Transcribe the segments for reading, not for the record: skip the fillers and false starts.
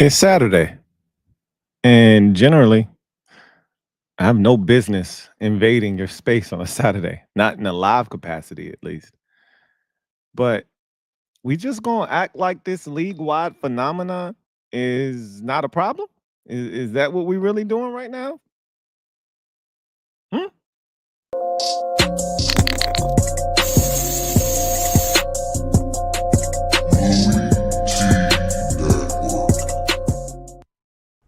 It's Saturday, and generally, I have no business invading your space on a Saturday, not in a live capacity at least. But we just gonna act like this league-wide phenomenon is not a problem? Is that what we really doing right now? Hmm?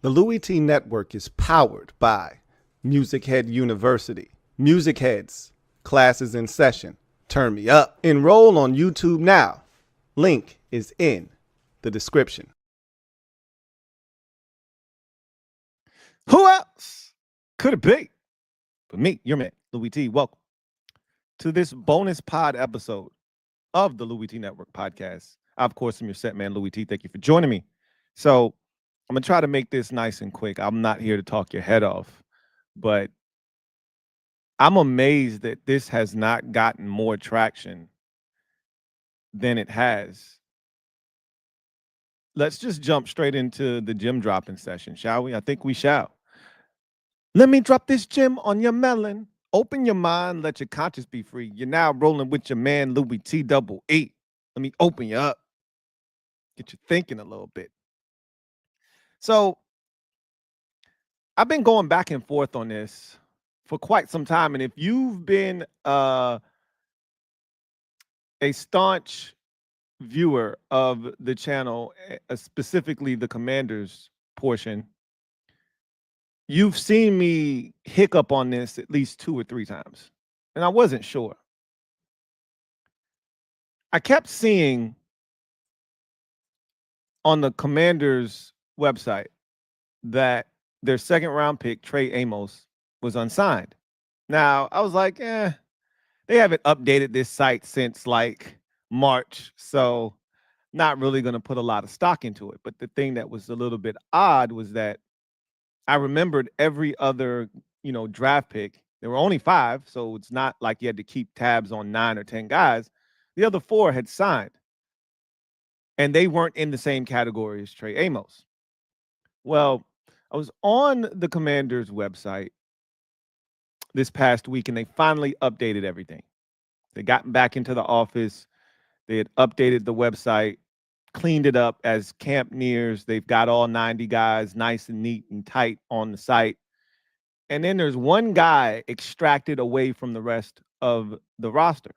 The Louie T Network is powered by MusicHead University. MusicHeads, classes in session. Turn me up. Enroll on YouTube now. Link is in the description. Who else could it be but me, your man, Louie T? Welcome to this bonus pod episode of the Louie T Network podcast. I, of course, am your set man, Louie T. Thank you for joining me. So I'm gonna try to make this nice and quick. I'm not here to talk your head off, but I'm amazed that this has not gotten more traction than it has. Let's just jump straight into the gym dropping session, shall we? I think we shall. Let me drop this gem on your melon. Open your mind, let your conscience be free. You're now rolling with your man, Louie T double E. Let me open you up, get you thinking a little bit. So I've been going back and forth on this for quite some time. And if you've been a staunch viewer of the channel, specifically the Commanders portion, you've seen me hiccup on this at least 2 or 3 times. And I wasn't sure. I kept seeing on the Commanders website that their second round pick, Trey Amos, was unsigned. Now, I was like, they haven't updated this site since like March, so not really going to put a lot of stock into it. But the thing that was a little bit odd was that I remembered every other, draft pick. There were only 5, so it's not like you had to keep tabs on 9 or 10 guys. The other 4 had signed, and they weren't in the same category as Trey Amos. Well, I was on the Commanders website this past week, and they finally updated everything. They got back into the office. They had updated the website, cleaned it up as camp nears. They've got all 90 guys nice and neat and tight on the site. And then there's one guy extracted away from the rest of the roster.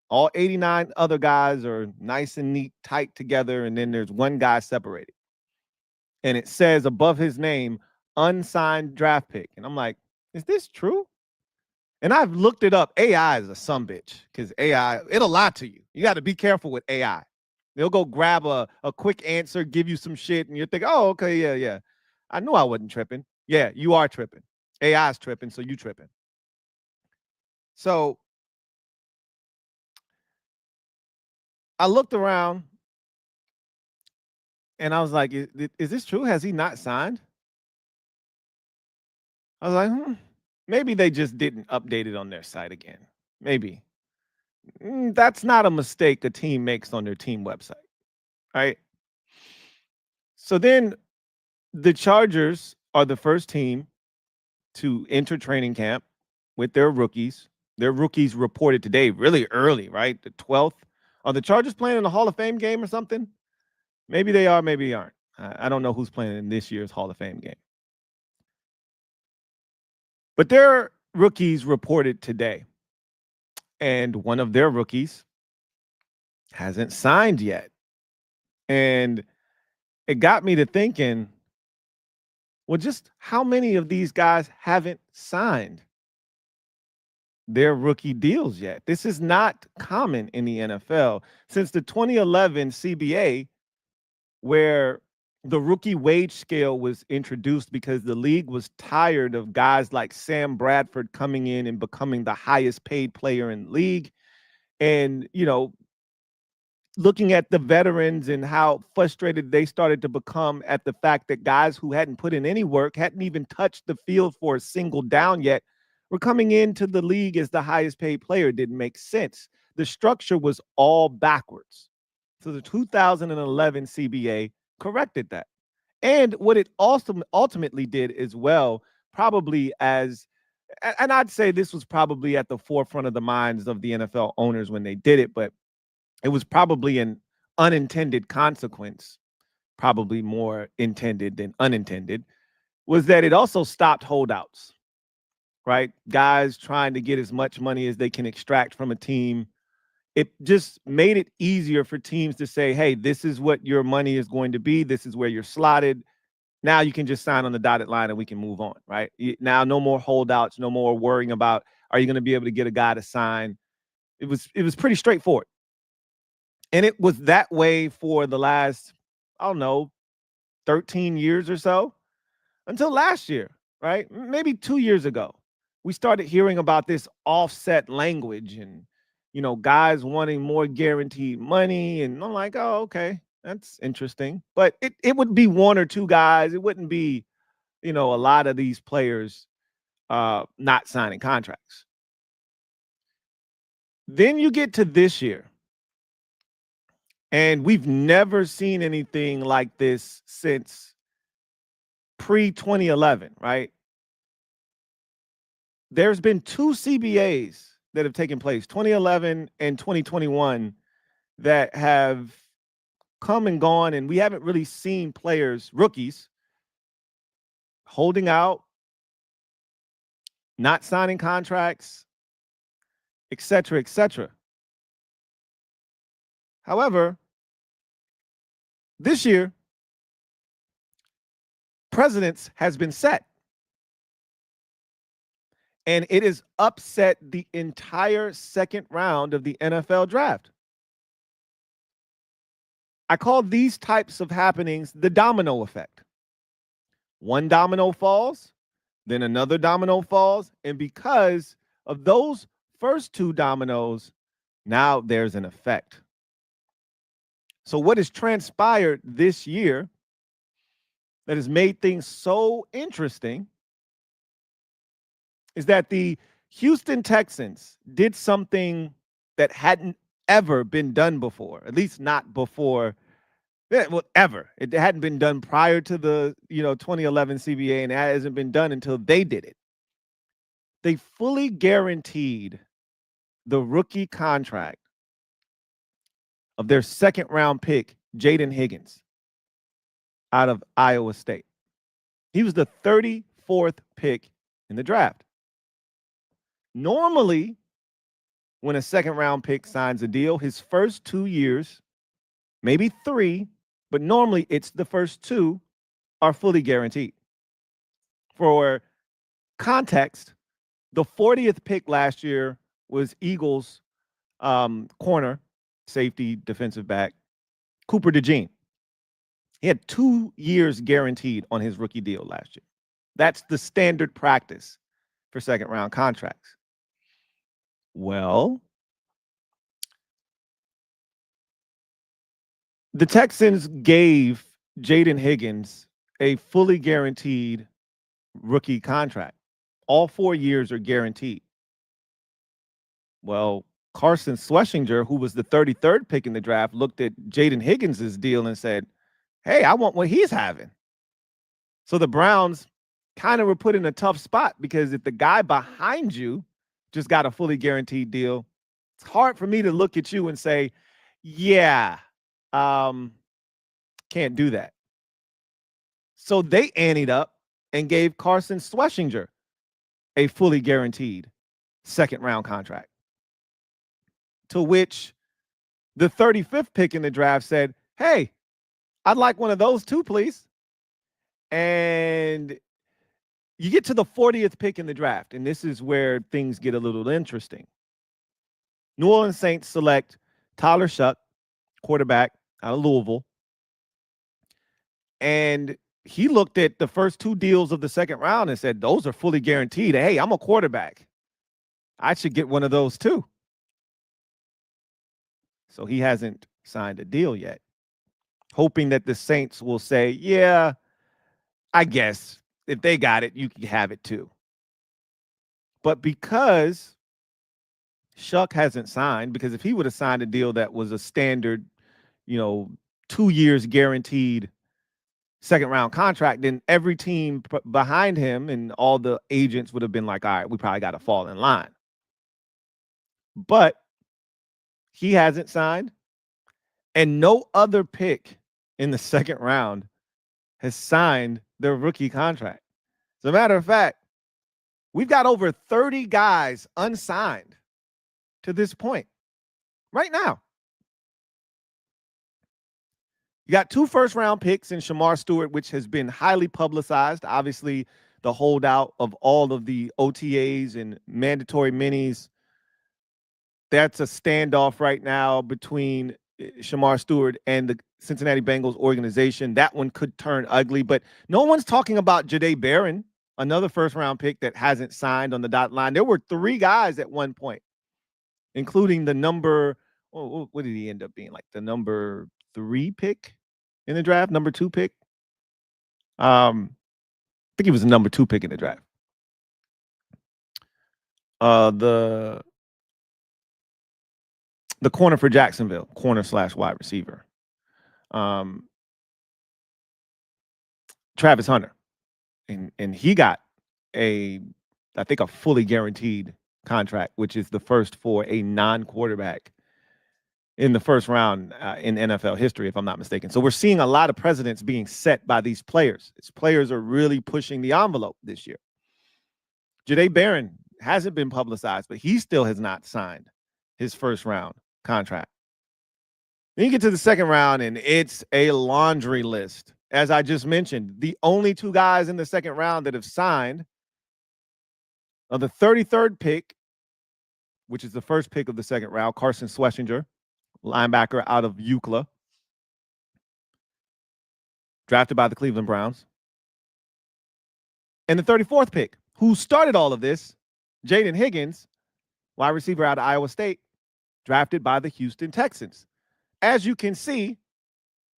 All 89 other guys are nice and neat, tight together. And then there's one guy separated. And it says above his name, unsigned draft pick. And I'm like, is this true? And I've looked it up. AI is a sumbitch because AI, it'll lie to you. You got to be careful with AI. They'll go grab a quick answer, give you some shit, and you're thinking, oh, okay, yeah. I knew I wasn't tripping. Yeah, you are tripping. AI is tripping, so you tripping. So I looked around and I was like, is this true? Has he not signed? I was like, maybe they just didn't update it on their site again. Maybe. That's not a mistake a team makes on their team website, right? So then the Chargers are the first team to enter training camp with their rookies. Their rookies reported today really early, right? The 12th. Are the Chargers playing in a Hall of Fame game or something? Maybe they are, maybe they aren't. I don't know who's playing in this year's Hall of Fame game. But their rookies reported today. And one of their rookies hasn't signed yet. And it got me to thinking, well, just how many of these guys haven't signed their rookie deals yet? This is not common in the NFL. Since the 2011 CBA, where the rookie wage scale was introduced because the league was tired of guys like Sam Bradford coming in and becoming the highest paid player in the league. And, looking at the veterans and how frustrated they started to become at the fact that guys who hadn't put in any work, hadn't even touched the field for a single down yet, were coming into the league as the highest paid player. Didn't make sense. The structure was all backwards. So the 2011 CBA corrected that. And what it also ultimately did as well, probably as, and I'd say this was probably at the forefront of the minds of the NFL owners when they did it, but it was probably an unintended consequence, probably more intended than unintended, was that it also stopped holdouts, right? Guys trying to get as much money as they can extract from a team. It just made it easier for teams to say, hey, this is what your money is going to be. This is where you're slotted. Now you can just sign on the dotted line and we can move on, right? Now no more holdouts, no more worrying about, are you going to be able to get a guy to sign? It was pretty straightforward. And it was that way for the last, I don't know, 13 years or so, until last year, right? Maybe 2 years ago. We started hearing about this offset language and, guys wanting more guaranteed money. And I'm like, oh, okay, that's interesting. But it would be one or two guys. It wouldn't be, a lot of these players not signing contracts. Then you get to this year. And we've never seen anything like this since pre-2011, right? There's been two CBAs that have taken place, 2011 and 2021, that have come and gone, and we haven't really seen players, rookies, holding out, not signing contracts, et cetera, et cetera. However, this year, precedence has been set. And it has upset the entire second round of the NFL draft. I call these types of happenings the domino effect. One domino falls, then another domino falls, and because of those first two dominoes, now there's an effect. So what has transpired this year that has made things so interesting is that the Houston Texans did something that hadn't ever been done before, at least not before, well, ever. It hadn't been done prior to the 2011 CBA, and it hasn't been done until they did it. They fully guaranteed the rookie contract of their second round pick, Jaden Higgins, out of Iowa State. He was the 34th pick in the draft. Normally, when a second round pick signs a deal, his first 2 years, maybe 3, but normally it's the first 2 are fully guaranteed. For context, the 40th pick last year was Eagles corner, safety, defensive back, Cooper DeJean. He had 2 years guaranteed on his rookie deal last year. That's the standard practice for second round contracts. Well, the Texans gave Jaden Higgins a fully guaranteed rookie contract. All 4 years are guaranteed. Well, Carson Schlesinger, who was the 33rd pick in the draft, looked at Jaden Higgins' deal and said, hey, I want what he's having. So the Browns kind of were put in a tough spot, because if the guy behind you just got a fully guaranteed deal, it's hard for me to look at you and say, yeah, can't do that. So they anteed up and gave Carson Schlesinger a fully guaranteed second round contract, to which the 35th pick in the draft said, hey, I'd like one of those too, please. And you get to the 40th pick in the draft, and this is where things get a little interesting. New Orleans Saints select Tyler Shuck, quarterback out of Louisville. And he looked at the first 2 deals of the second round and said, those are fully guaranteed. Hey, I'm a quarterback. I should get one of those too. So he hasn't signed a deal yet, hoping that the Saints will say, yeah, I guess if they got it, you can have it too. But because Shuck hasn't signed, because if he would have signed a deal that was a standard, 2 years guaranteed second round contract, then every team behind him and all the agents would have been like, all right, we probably got to fall in line. But he hasn't signed, and no other pick in the second round has signed their rookie contract. As a matter of fact, we've got over 30 guys unsigned to this point right now. You got 2 first-round picks in Shamar Stewart, which has been highly publicized. Obviously, the holdout of all of the OTAs and mandatory minis. That's a standoff right now between Shamar Stewart and the Cincinnati Bengals organization. That one could turn ugly, but no one's talking about Jahdae Barron, another first-round pick that hasn't signed on the dot line. There were 3 guys at one point, including the number, what did he end up being? Like the number 3 pick in the draft, number 2 pick. I think he was the number 2 pick in the draft. The corner for Jacksonville, corner/wide receiver. Travis Hunter. And he got I think a fully guaranteed contract, which is the first for a non-quarterback in the first round in NFL history, if I'm not mistaken. So we're seeing a lot of precedents being set by these players. These players are really pushing the envelope this year. Jahdae Barron hasn't been publicized, but he still has not signed his first round contract. Then you get to the second round, and it's a laundry list. As I just mentioned, the only 2 guys in the second round that have signed are the 33rd pick, which is the first pick of the second round, Carson Schlesinger, linebacker out of UCLA, drafted by the Cleveland Browns. And the 34th pick, who started all of this, Jaden Higgins, wide receiver out of Iowa State, drafted by the Houston Texans. As you can see,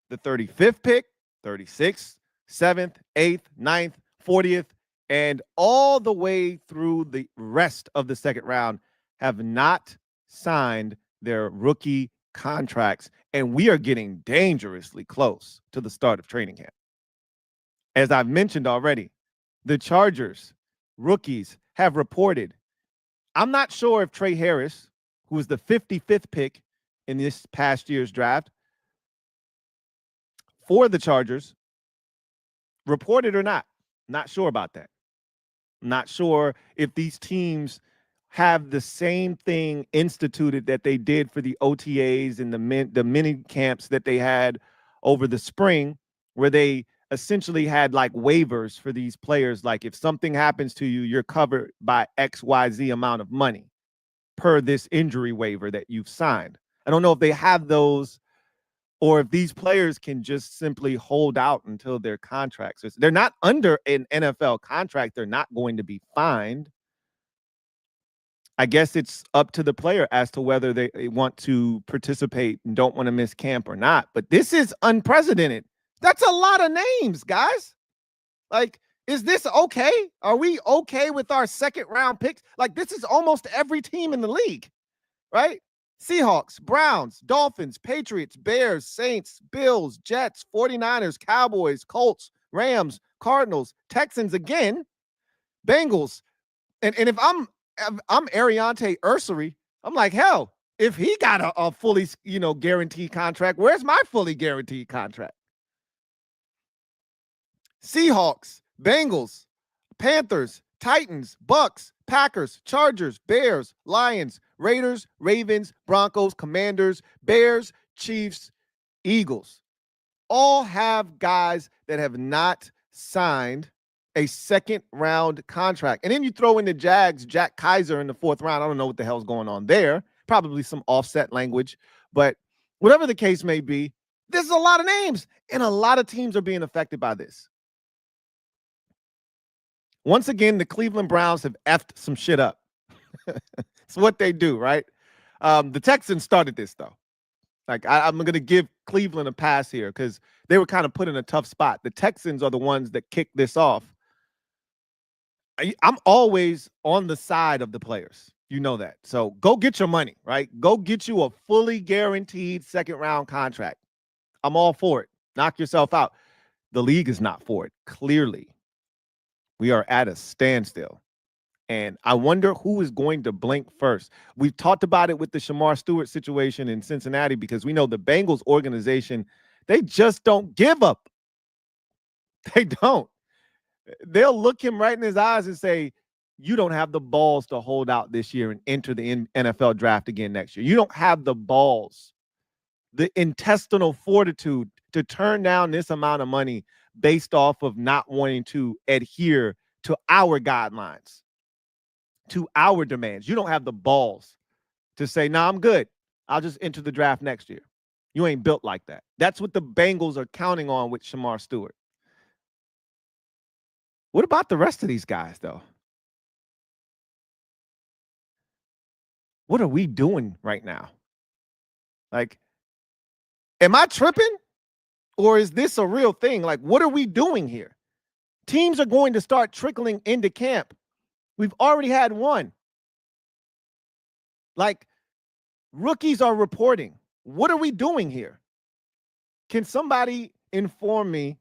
the 35th pick, 36th, 7th, 8th, 9th, 40th, and all the way through the rest of the second round have not signed their rookie contracts, and we are getting dangerously close to the start of training camp. As I've mentioned already, the Chargers rookies have reported. I'm not sure if Trey Harris, who was the 55th pick in this past year's draft for the Chargers, reported or not. Not sure about that. Not sure if these teams have the same thing instituted that they did for the OTAs and the mini camps that they had over the spring, where they essentially had like waivers for these players. Like if something happens to you, you're covered by XYZ amount of money per this injury waiver that you've signed. I don't know if they have those, or if these players can just simply hold out until their contracts. They're not under an NFL contract. They're not going to be fined. I guess it's up to the player as to whether they want to participate and don't want to miss camp or not. But this is unprecedented. That's a lot of names, guys. Like, is this okay? Are we okay with our second round picks? Like, this is almost every team in the league, right? Seahawks, Browns, Dolphins, Patriots, Bears, Saints, Bills, Jets, 49ers, Cowboys, Colts, Rams, Cardinals, Texans again, Bengals. And if I'm Ariante Ursary, I'm like, hell, if he got a fully, guaranteed contract, where's my fully guaranteed contract? Seahawks, Bengals, Panthers, Titans, Bucks, Packers, Chargers, Bears, Lions, Raiders, Ravens, Broncos, Commanders, Bears, Chiefs, Eagles. All have guys that have not signed a second round contract. And then you throw in the Jags, Jack Kaiser in the 4th round. I don't know what the hell's going on there. Probably some offset language. But whatever the case may be, this is a lot of names. And a lot of teams are being affected by this. Once again, the Cleveland Browns have effed some shit up. It's what they do, right? The Texans started this, though. Like, I'm going to give Cleveland a pass here because they were kind of put in a tough spot. The Texans are the ones that kicked this off. I'm always on the side of the players. You know that. So go get your money, right? Go get you a fully guaranteed second round contract. I'm all for it. Knock yourself out. The league is not for it. Clearly, we are at a standstill. And I wonder who is going to blink first. We've talked about it with the Shamar Stewart situation in Cincinnati because we know the Bengals organization, they just don't give up. They don't. They'll look him right in his eyes and say, you don't have the balls to hold out this year and enter the NFL draft again next year. You don't have the balls, the intestinal fortitude to turn down this amount of money based off of not wanting to adhere to our guidelines, to our demands. You don't have the balls to say, nah, I'm good. I'll just enter the draft next year. You ain't built like that. That's what the Bengals are counting on with Shamar Stewart. What about the rest of these guys, though? What are we doing right now? Like, am I tripping? Or is this a real thing? Like, what are we doing here? Teams are going to start trickling into camp. We've already had one. Like, rookies are reporting. What are we doing here? Can somebody inform me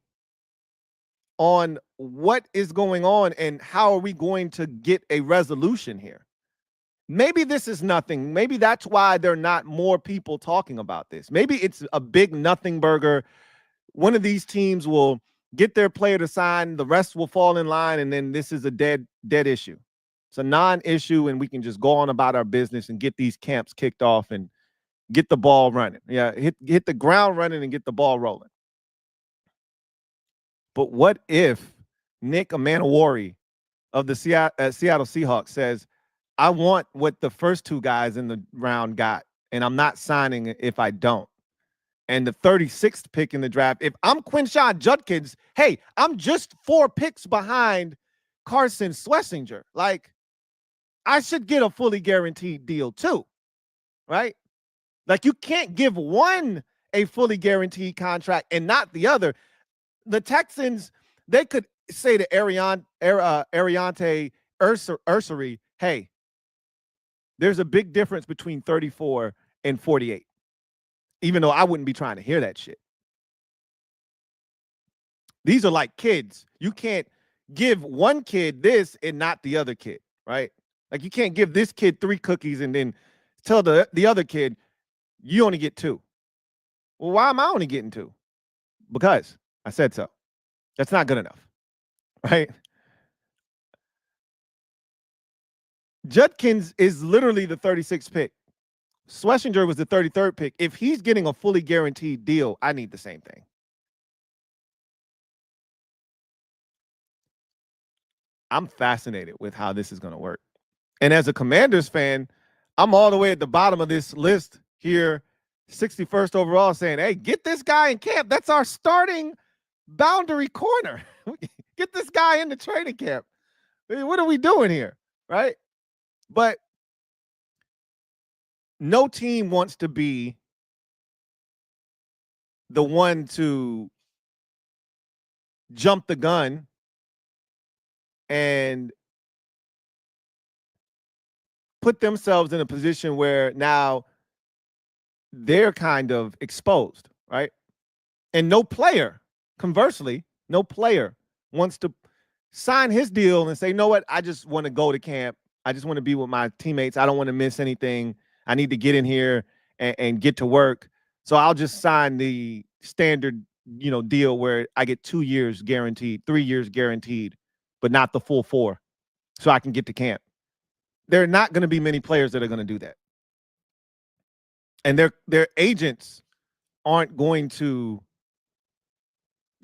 on what is going on and how are we going to get a resolution here? Maybe this is nothing. Maybe that's why there are not more people talking about this. Maybe it's a big nothing burger. One of these teams will get their player to sign, the rest will fall in line, and then this is a dead issue. It's a non-issue, and we can just go on about our business and get these camps kicked off and get the ball running. Yeah, hit the ground running and get the ball rolling. But what if Nick Amanawari of the Seattle Seahawks says, I want what the first two guys in the round got, and I'm not signing it if I don't. And the 36th pick in the draft, if I'm Quinshon Judkins, hey, I'm just 4 picks behind Carson Schlesinger. Like, I should get a fully guaranteed deal too, right? Like, you can't give one a fully guaranteed contract and not the other. The Texans, they could say to Ariante Ursary, hey, there's a big difference between 34 and 48, even though I wouldn't be trying to hear that shit. These are like kids. You can't give one kid this and not the other kid, right? Like, you can't give this kid 3 cookies and then tell the other kid, you only get 2. Well, why am I only getting 2? Because I said so. That's not good enough, right? Judkins is literally the 36th pick. Schlesinger was the 33rd pick. If he's getting a fully guaranteed deal, I need the same thing. I'm fascinated with how this is going to work. And as a Commanders fan, I'm all the way at the bottom of this list here, 61st overall, saying, hey, get this guy in camp. That's our starting boundary corner. Get this guy in the training camp. I mean, what are we doing here, right? But no team wants to be the one to jump the gun and put themselves in a position where now they're kind of exposed, right? And no player, conversely, no player wants to sign his deal and say, you know what, I just want to go to camp. I just want to be with my teammates. I don't want to miss anything. I need to get in here and get to work. So I'll just sign the standard, deal where I get 2 years guaranteed, 3 years guaranteed, but not the full 4, so I can get to camp. There are not going to be many players that are going to do that. And their agents aren't going to,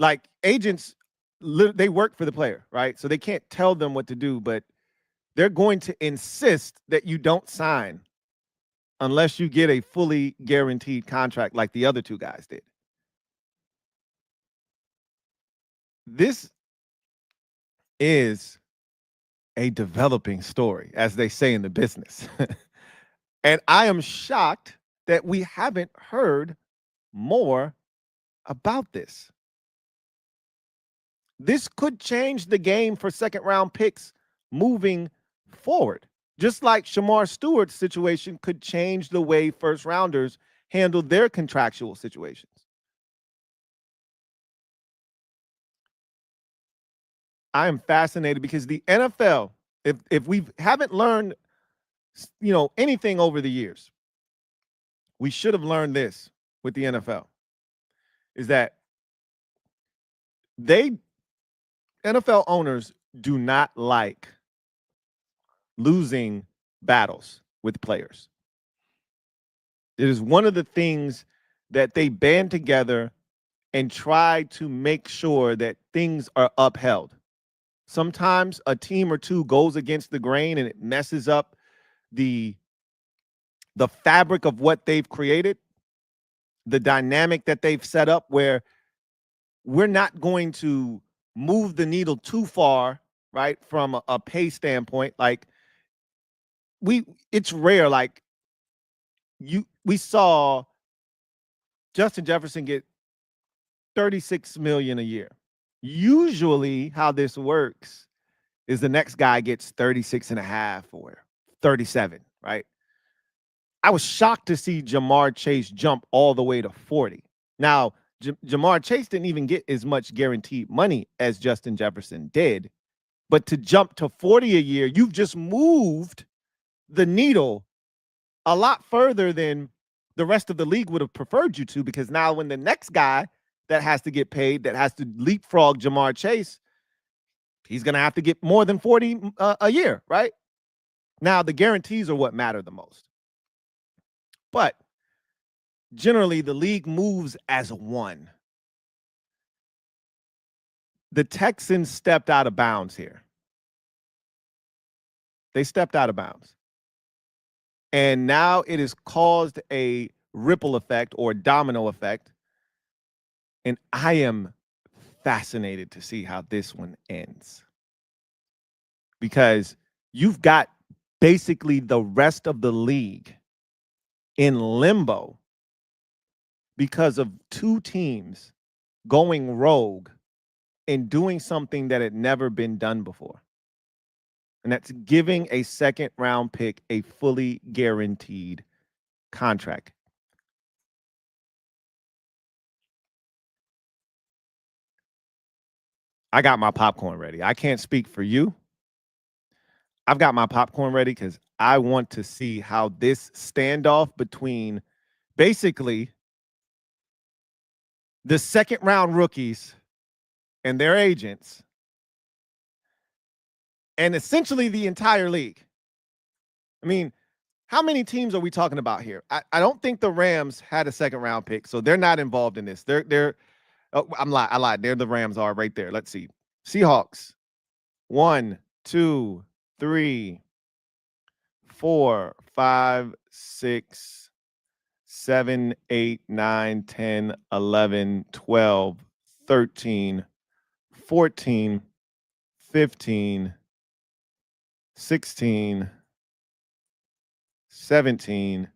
like, agents, they work for the player, right? So they can't tell them what to do, but they're going to insist that you don't sign unless you get a fully guaranteed contract like the other 2 guys did. This is a developing story, as they say in the business. And I am shocked that we haven't heard more about this. This could change the game for second-round picks moving forward. Just like Shamar Stewart's situation could change the way first-rounders handle their contractual situations. I am fascinated because the NFL, if we haven't learned, anything over the years, we should have learned this with the NFL, is that NFL owners do not like losing battles with players. It is one of the things that they band together and try to make sure that things are upheld. Sometimes a team or two goes against the grain and it messes up the fabric of what they've created, the dynamic that they've set up, where we're not going to move the needle too far, right, from a pay standpoint. Like it's rare. Like we saw Justin Jefferson get $36 million a year. Usually how this works is the next guy gets 36 and a half or 37, right? I was shocked to see Jamar Chase jump all the way to 40. Now, Jamar Chase didn't even get as much guaranteed money as Justin Jefferson did, but to jump to 40 a year, you've just moved the needle a lot further than the rest of the league would have preferred you to, because now when the next guy that has to get paid, that has to leapfrog Jamar Chase, he's going to have to get more than 40 a year, right? Now, the guarantees are what matter the most. But generally, the league moves as one. The Texans stepped out of bounds here. They stepped out of bounds. And now it has caused a ripple effect or domino effect. And I am fascinated to see how this one ends. Because you've got basically the rest of the league in limbo because of two teams going rogue and doing something that had never been done before. And that's giving a second round pick a fully guaranteed contract. I got my popcorn ready. I can't speak for you. I've got my popcorn ready because I want to see how this standoff between basically the second round rookies and their agents and essentially the entire league. I mean, how many teams are we talking about here? I don't think the Rams had a second round pick, so they're not involved in this. I lied. There the Rams are right there. Let's see. Seahawks. 1, 2, 3, 4, 5, 6, 7, 8, 9, 10, 11, 12, 13, 14, 15, 16, 17,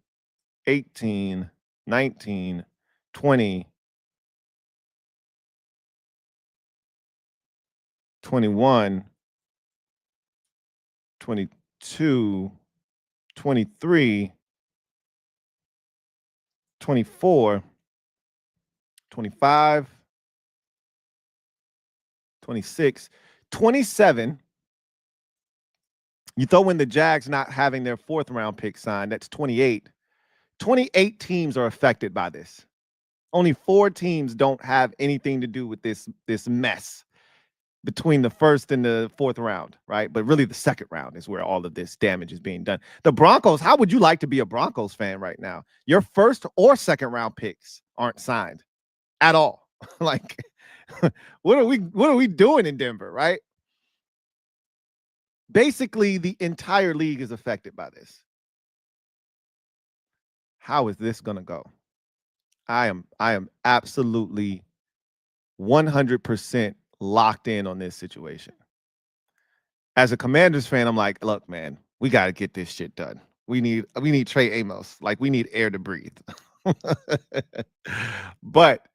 18, 19, 20, 21, 22, 23, 24, 25, 26, 27. You throw in the Jags not having their fourth round pick signed, that's 28. 28 teams are affected by this. Only 4 teams don't have anything to do with this mess between the first and the fourth round, right? But really the second round is where all of this damage is being done. The Broncos, how would you like to be a Broncos fan right now? Your first or second round picks aren't signed at all. Like, what are we doing in Denver, right? Basically, the entire league is affected by this. How is this going to go? I am absolutely 100% locked in on this situation. As a Commanders fan, I'm like, look, man, we got to get this shit done. We need Trey Amos. Like, we need air to breathe. But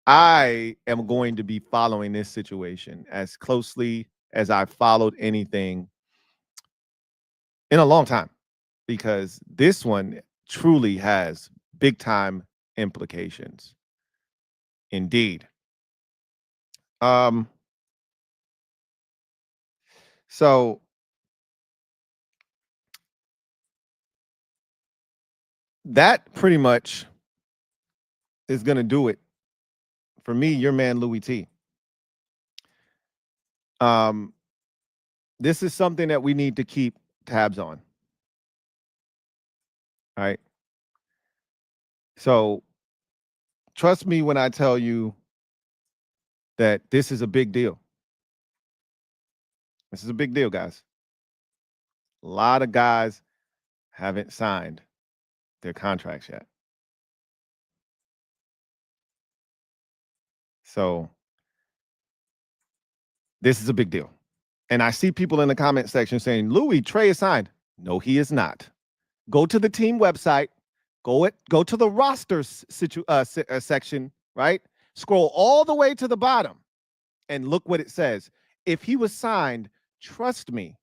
I am going to be following this situation as closely as I've followed anything in a long time, because this one truly has big time implications. Indeed. So that pretty much is going to do it for me, your man, Louie T. This is something that we need to keep tabs on. All right. So trust me when I tell you that this is a big deal. This is a big deal, guys. A lot of guys haven't signed their contracts yet. So this is a big deal. And I see people in the comment section saying, Louie, Trey is signed. No, he is not. Go to the team website. Go to the rosters section, right? Scroll all the way to the bottom and look what it says. If he was signed, trust me,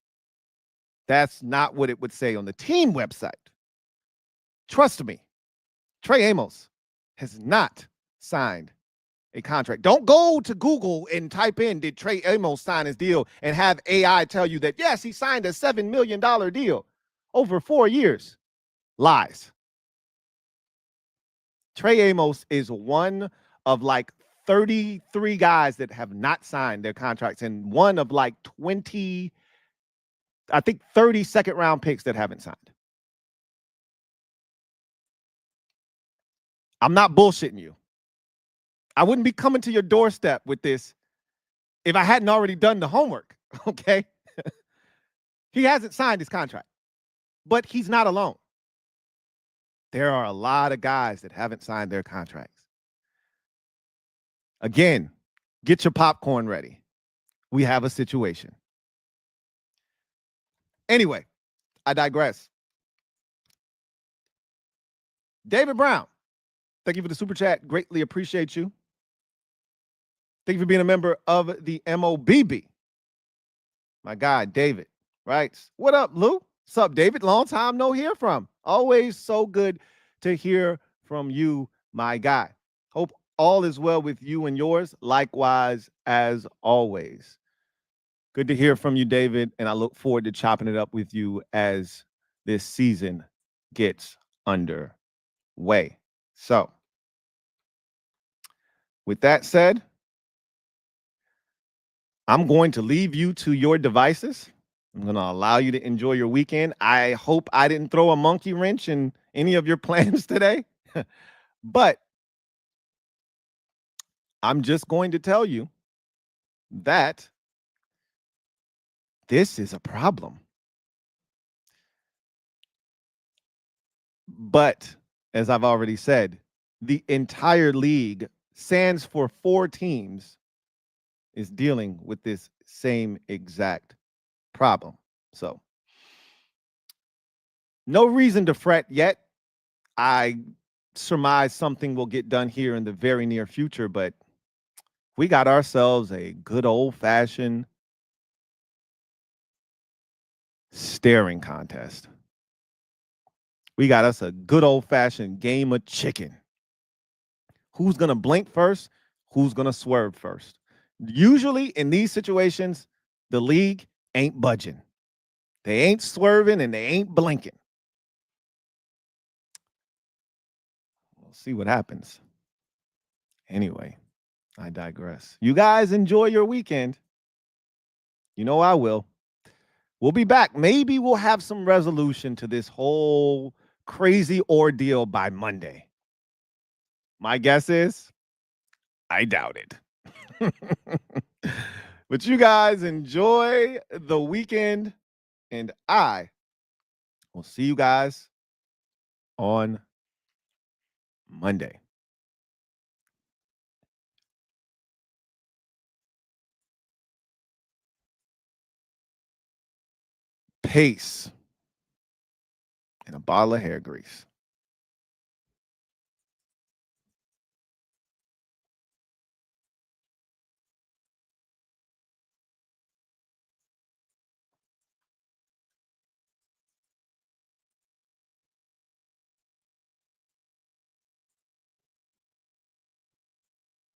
that's not what it would say on the team website. Trust me, Trey Amos has not signed a contract. Don't go to Google and type in, did Trey Amos sign his deal, and have AI tell you that, yes, he signed a $7 million deal over 4 years. Lies. Trey Amos is one of like 33 guys that have not signed their contracts, and one of like 20, I think 30 second round picks that haven't signed. I'm not bullshitting you. I wouldn't be coming to your doorstep with this if I hadn't already done the homework, okay? He hasn't signed his contract, but he's not alone. There are a lot of guys that haven't signed their contracts. Again, get your popcorn ready. We have a situation. Anyway, I digress. David Brown, thank you for the super chat. Greatly appreciate you. Thank you for being a member of the MOBB. My guy, David, writes, what up, Lou? What's up, David? Long time no hear from. Always so good to hear from you, my guy. Hope all is well with you and yours. Likewise, as always. Good to hear from you, David, and I look forward to chopping it up with you as this season gets underway. So, with that said, I'm going to leave you to your devices. I'm going to allow you to enjoy your weekend. I hope I didn't throw a monkey wrench in any of your plans today, but I'm just going to tell you that this is a problem. But as I've already said, the entire league, sans for 4 teams, is dealing with this same exact problem. So, no reason to fret yet. I surmise something will get done here in the very near future, but we got ourselves a good old-fashioned staring contest. We got us a good old-fashioned game of chicken. Who's going to blink first? Who's going to swerve first? Usually in these situations, the league ain't budging. They ain't swerving and they ain't blinking. We'll see what happens. Anyway, I digress. You guys enjoy your weekend. You know I will. We'll be back. Maybe we'll have some resolution to this whole crazy ordeal by Monday. My guess is I doubt it. But you guys enjoy the weekend, and I will see you guys on Monday. Peace and a bottle of hair grease.